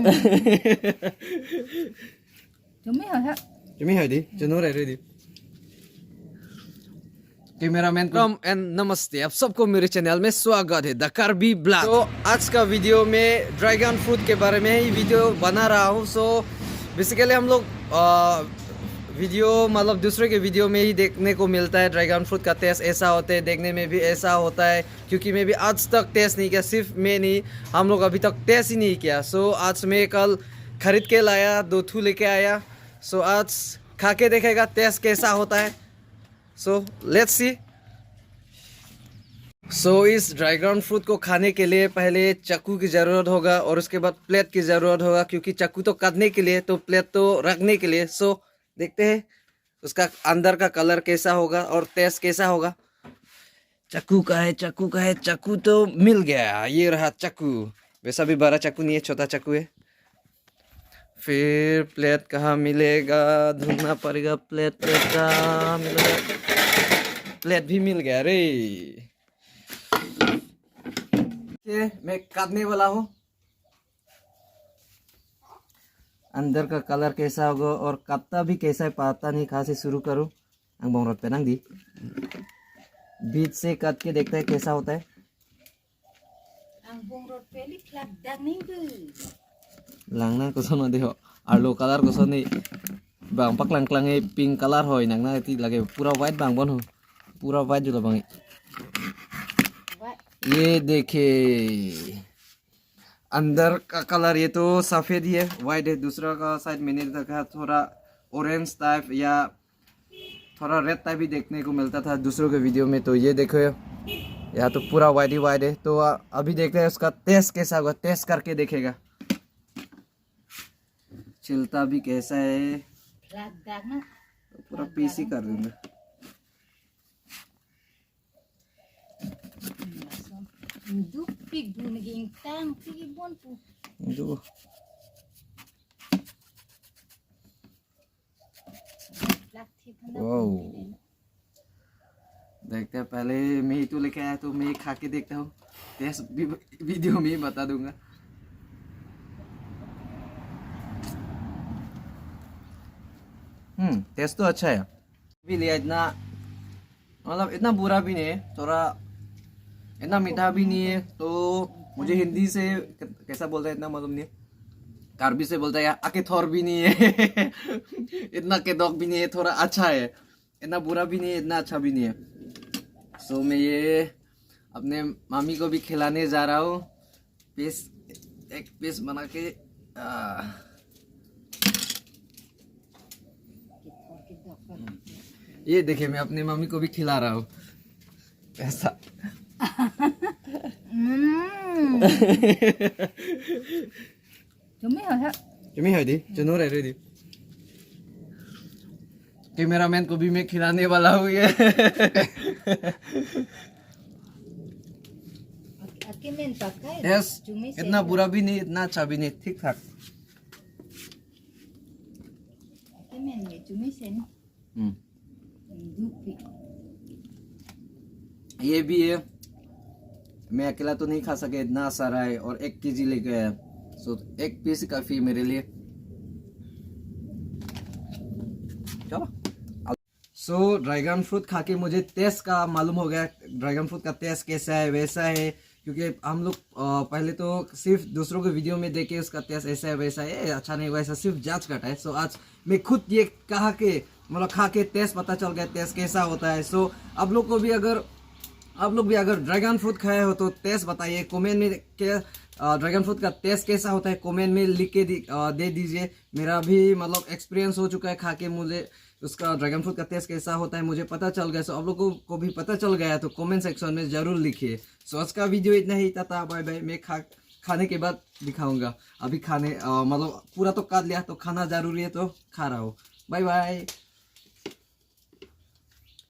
Chuẩn mấy hồi hết. Chuẩn bị hỏi đi, cho nó lại đi. Cameraman को and नमस्ते, आप सबको मेरे चैनल में स्वागत है द कार्बी ब्लॉग। तो आज का वीडियो में ड्रैगन फ्रूट के बारे में ही वीडियो बना रहा हूँ। सो बेसिकली हम लोग वीडियो मतलब दूसरे के वीडियो में ही देखने को मिलता है। ड्रैगन फ्रूट का टेस्ट ऐसा होता है, देखने में भी ऐसा होता है। क्योंकि मैं भी आज तक टेस्ट नहीं किया, सिर्फ मैं नहीं, हम लोग अभी तक टेस्ट ही नहीं किया। सो आज मैं कल खरीद के लाया, 2 ठू लेके आया। सो आज खा के देखेगा टेस्ट कैसा होता है। So let's see. सो इस ड्रैगन फ्रूट को खाने के लिए पहले चाकू की ज़रूरत होगा और उसके बाद प्लेट की ज़रूरत होगा। क्योंकि चाकू तो काटने के लिए, तो प्लेट तो रखने के लिए। सो देखते हैं उसका अंदर का कलर कैसा होगा और टेस्ट कैसा होगा। चाकू का है, चाकू का है, चाकू तो मिल गया। ये रहा चाकू। वैसा भी बड़ा चाकू नहीं है, छोटा चाकू है। फिर प्लेट कहाँ मिलेगा, ढूंढना पड़ेगा। प्लेट कहाँ मिलेगा। प्लेट भी मिल गया रे। मैं काटने वाला हूँ। अंदर का कलर कैसा होगा और काटता भी कैसा है पता नहीं। कहाँ से शुरू करूँ। अंग पे नंग दी बीच से काट के देखते हैं कैसा होता है। Langna kusono deho arlo color kusoni bang paklang klange pink color hoy nangna ti lage पूरा white bang bon हो पूरा white जो बंग। ये देखे अंदर का कलर, ये तो सफेद ही है, white है। दूसरा का साइड मैंने देखा थोड़ा ऑरेंज टाइप या थोड़ा रेड टाइप भी देखने को मिलता था दूसरों के वीडियो में। तो ये देखो यहाँ तो पूरा white ही white है। तो अभी देखते हैं उसका टेस्ट कैसा होगा, टेस्ट करके देखेगा छिलता भी कैसा है। तो पूरा पीस ही कर दूंगा। देखते हैं, पहले मैं ही तो लेके आया तो मैं खा के देखता हूँ। टेस्ट भी वीडियो में ही बता दूंगा। टेस्ट तो अच्छा है। भी लिया इतना, मतलब इतना बुरा भी नहीं है, थोड़ा इतना मीठा भी नहीं है। तो मुझे हिंदी से कैसा बोलता है इतना मालूम नहीं है। कार्बी से बोलता है अकेथोर भी नहीं है इतना केदोक भी नहीं है, थोड़ा अच्छा है। इतना बुरा भी नहीं है, इतना अच्छा भी नहीं है। सो मैं ये अपने मामी को भी खिलाने जा रहा हूँ। एक पीस बना के ये देखिए, मैं अपने मम्मी को भी खिला रहा हूँ ऐसा। तुम्हें है दी चुनो रह दी। कैमरामैन को भी मैं खिलाने वाला हूँ ये यस, इतना बुरा भी नहीं, इतना अच्छा भी नहीं, ठीक ठाक। ये भी है, मैं अकेला तो नहीं खा सके, इतना सारा है और 1 केजी लेके आया। सो 1 पीस काफी मेरे लिए। चलो। सो ड्रैगन फ्रूट खा के मुझे टेस्ट का मालूम हो गया, ड्रैगन फ्रूट का टेस्ट कैसा है वैसा है। क्योंकि हम लोग पहले तो सिर्फ दूसरों के वीडियो में देखे उसका टेस्ट ऐसा है वैसा है, अच्छा नहीं वैसा, सिर्फ जज करता है। सो आज मैं खुद ये कहा के मतलब खा के टेस्ट पता चल गया टेस्ट कैसा होता है। सो आप लोग को भी अगर ड्रैगन फ्रूट खाए हो तो टेस्ट बताइए कमेंट में। ड्रैगन फ्रूट का टेस्ट कैसा होता है कमेंट में लिख के दे दीजिए। मेरा भी मतलब एक्सपीरियंस हो चुका है खा के, मुझे उसका ड्रैगन फ्रूट का टेस्ट कैसा होता है मुझे पता चल गया। सो आप लोगों को भी पता चल गया तो कमेंट सेक्शन में ज़रूर लिखिए। सो आज का वीडियो इतना ही था। Bye bye. मैं खाने के बाद दिखाऊंगा। अभी खाने मतलब पूरा तो काट लिया तो खाना ज़रूरी है तो खा रहा हूँ। Bye bye.